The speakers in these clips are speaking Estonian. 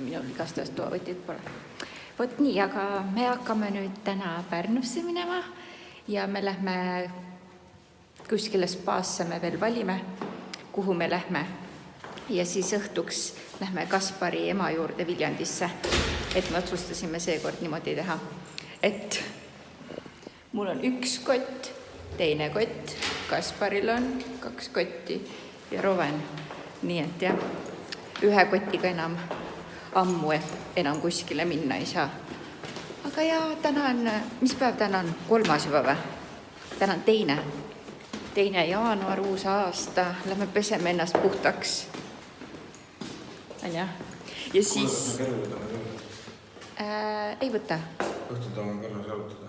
minul igastahes toavõtid pole. Vot nii, aga me hakkame nüüd täna Pärnusse minema ja me lähme kuskile spaasse, me veel valime, kuhu me lähme. Ja siis õhtuks lähme Kaspari ema juurde Viljandisse, et me otsustasime seekord niimoodi teha, et mul on üks kott, teine kott, Kasparil on 2 kotti ja Roven. Nii et jah, ühe kotiga enam ammu enam kuskile minna ei saa. Aga jaa, täna on, mis päev täna on? 3. juba või? Täna on 2. jaanuar, uus aasta. Lähme peseme ennast puhtaks. Ja siis... ei võta. Õhtul tahan Pärnus jalutada.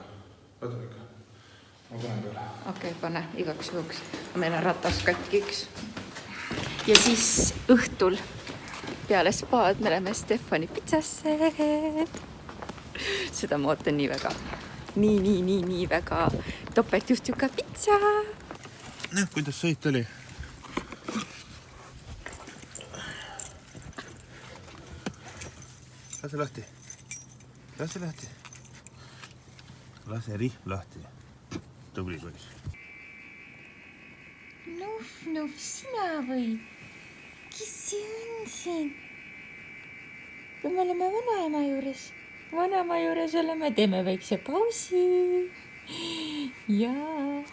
Võtab ikka. Ma panen peale. Okei, pane igaks juhuks. Meil on ratas katki üks. Ja siis õhtul peale spaad me läheme Stefani pitsasse. Seda ma ootan nii väga. Nii väga. Topeltjuhtuga pitsa. Kuidas sõit oli? Lase lahti. Lase rihm lahti. Tubli poiss. Nuf, sina või? Kes see on siin? Kui me oleme vanaema juures oleme, teeme väikse pausi. Jaa.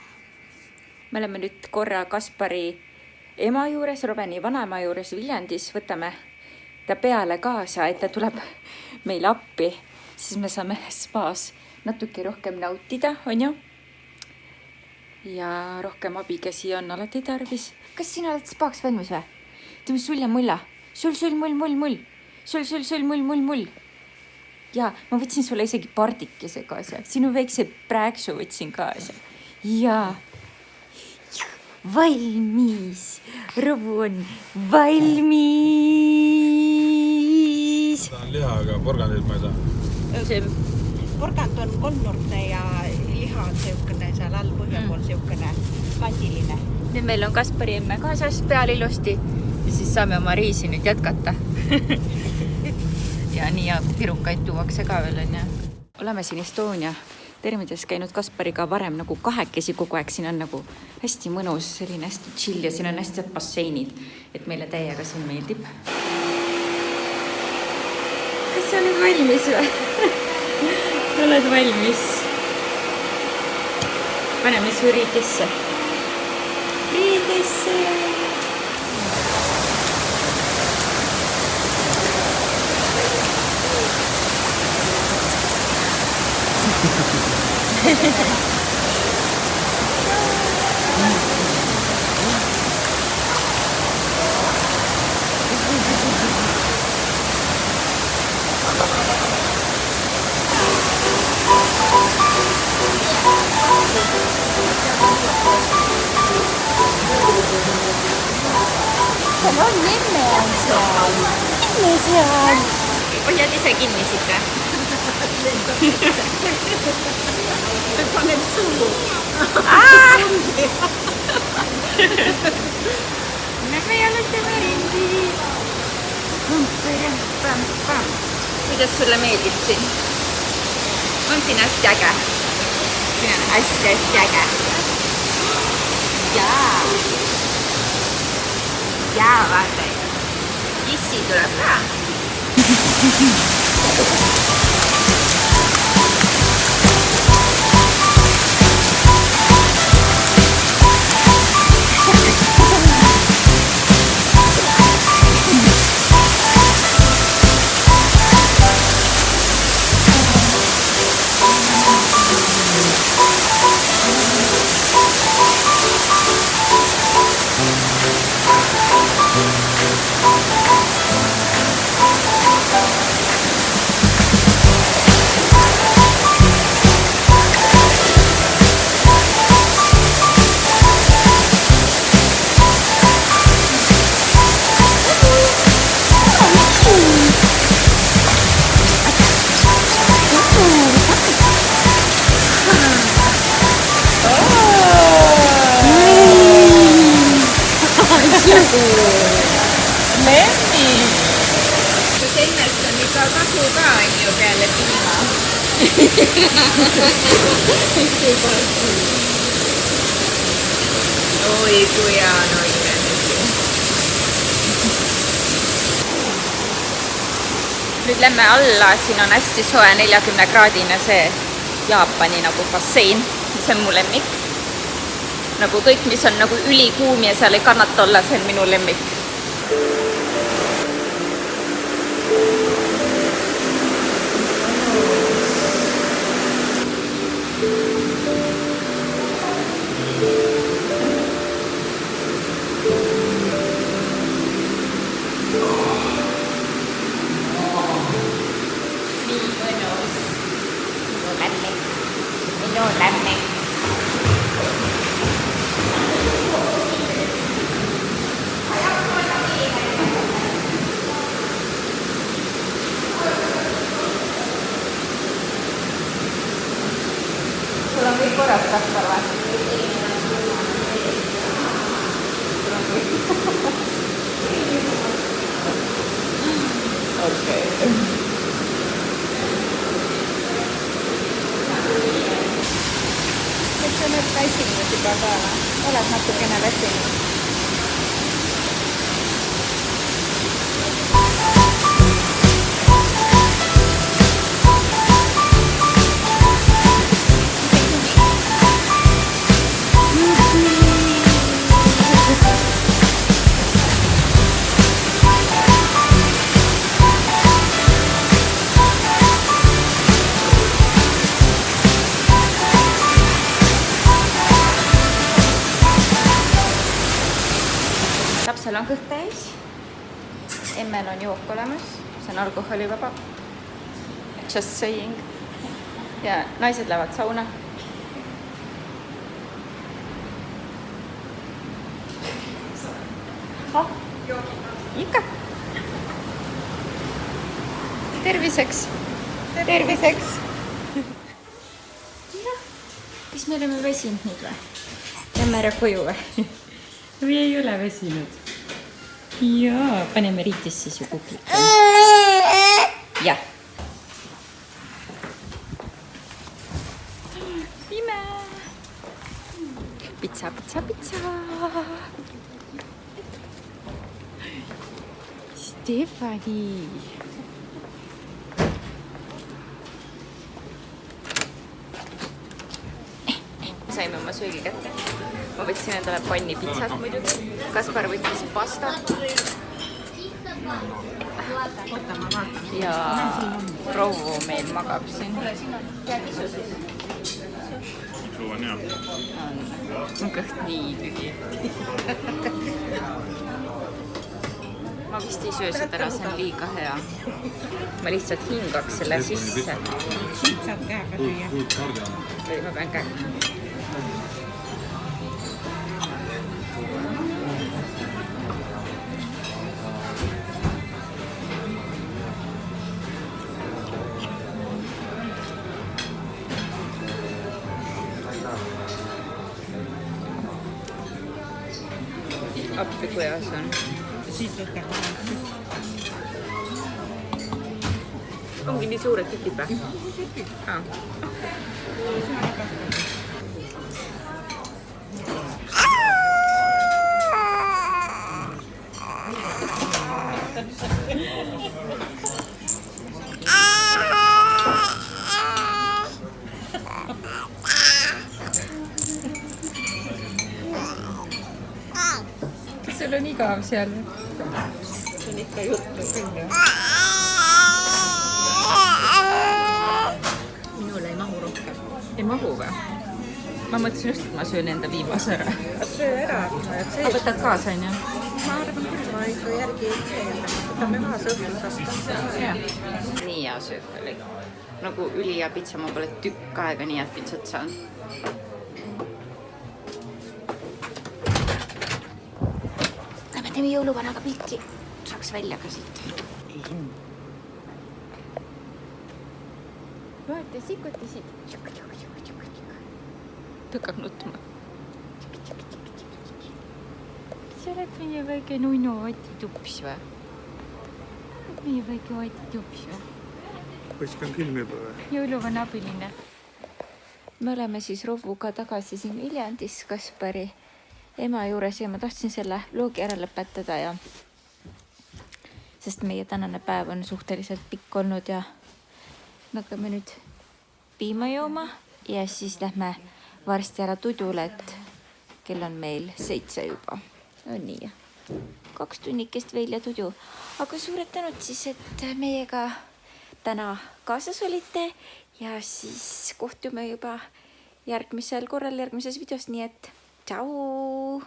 Me oleme nüüd korra Kaspari ema juures, Robeni vanaema juures Viljandis. Võtame ta peale kaasa, et ta tuleb meil appi. Siis me saame spaas natuke rohkem nautida, on ju? Ja rohkem abikäsi on alati tarvis. Kas sina oled spaaks valmis või? Teeme sul ja mulla. Sul, mull. Sul, mull. Ja ma võtsin sulle isegi pardikese kaasa. Sinu väikse praeksu võtsin kaasa. Ja valmis. Robu on valmis. Ta on liha, aga porgandit ma ei saa. Porgand on kolmnurkne ja liha on seukene seal all põhjapool seukene kandiline. Nüüd meil on Kaspari emme kaasas peal ilusti ja siis saame oma reisi nüüd jätkata. Ja nii ja pirukaid tuuakse ka veel on ja. Oleme siin Estonia termides käinud Kaspariga varem nagu 2 kogu aeg. Siin on nagu hästi mõnus, selline hästi chill ja siin on hästi basseinid, et meile täiega siin meeldib. Kas sa oled valmis või? Oled valmis? Paneme su riidesse. Seal on emme on seal. Emme seal. Hoiad ise kinni siit või? Me panen suu. Me jalutame ringi. Kuidas sulle meeldib siin? On siin hästi äge? Siin on hästi äge. Jaa, vaata. Issi tuleb ka. Ka kasu ka on ju peale piima. Oi, kui hea on olla nüüd lähme alla, siin on hästi soe 40-kraadine see Jaapani nagu bassein, mis on mu lemmik. Nagu kõik, mis on nagu ülikuum ja seal ei kannata olla, see on minu lemmik. Minu lemmik. Sul on kõik korras, Kaspar, või? Okei. Et sa oled väsinud juba ka, oled natukene väsinud. Lapsel on kõht täis, emmel on jook olemas, see on alkoholivaba, just saying, ja naised lähevad sauna. Ikka. Terviseks. Terviseks. Kas me oleme väsinud nüüd või? Lähme ära koju või? Või ei ole väsinud? Jaa, paneme riitis siis ju kuklika. Jah. Pime. Pitsa, pitsa, pitsa. Stefani. Saime oma söögi kätte. Ma võtsin endale panni pitsat muidugi. Kaspar võttis pastat. Ja Provo meil magab siin. Provo on hea. On kõht nii tühi. Ma vist ei söö seda ära, see on liiga hea. Ma lihtsalt hingaks selle sisse. Saab käega süüa. Või ma pean käega. Appi kuidas on. Siit võtta kohe. Ongi nii suured tükid või? Sul on igav seal. See on ikka juttu küll, jah. Minule ei mahu rohkem. Ei mahu või? Ma mõtlesin just, et ma söön enda viimase ära. Söö ära. Ma võtad kaasa, on ju? Ma arvan küll, ma ikka järgi ei tee. Võtame maha sõhtusasta. Nii hea söök oli. Nagu ülihea pitsa, ma pole tükk aega nii head pitsat saanud. Lähme teeme jõuluvanaga pilti. Saaks välja ka siit. Vaata, sikutisid. Tõkkab nutma. Sa oled meie väike nunnu Oti tups või? Meie väike Ott jups või? Poisk on külm juba või? Jõuluvana abiline. Me oleme siis Rovuga tagasi siin Viljandis Kaspari ema juures ja ma tahtsin selle vlogi ära lõpetada ja sest meie tänane päev on suhteliselt pikk olnud ja me hakkame nüüd piima jooma ja siis lähme varsti ära tudule, et kell on meil 7 juba. On nii. 2 tunnikest veel ja tudu. Aga suured tänud siis, et meiega täna kaasas olite ja siis kohtume juba järgmisel korral, järgmises videos, nii et tšau!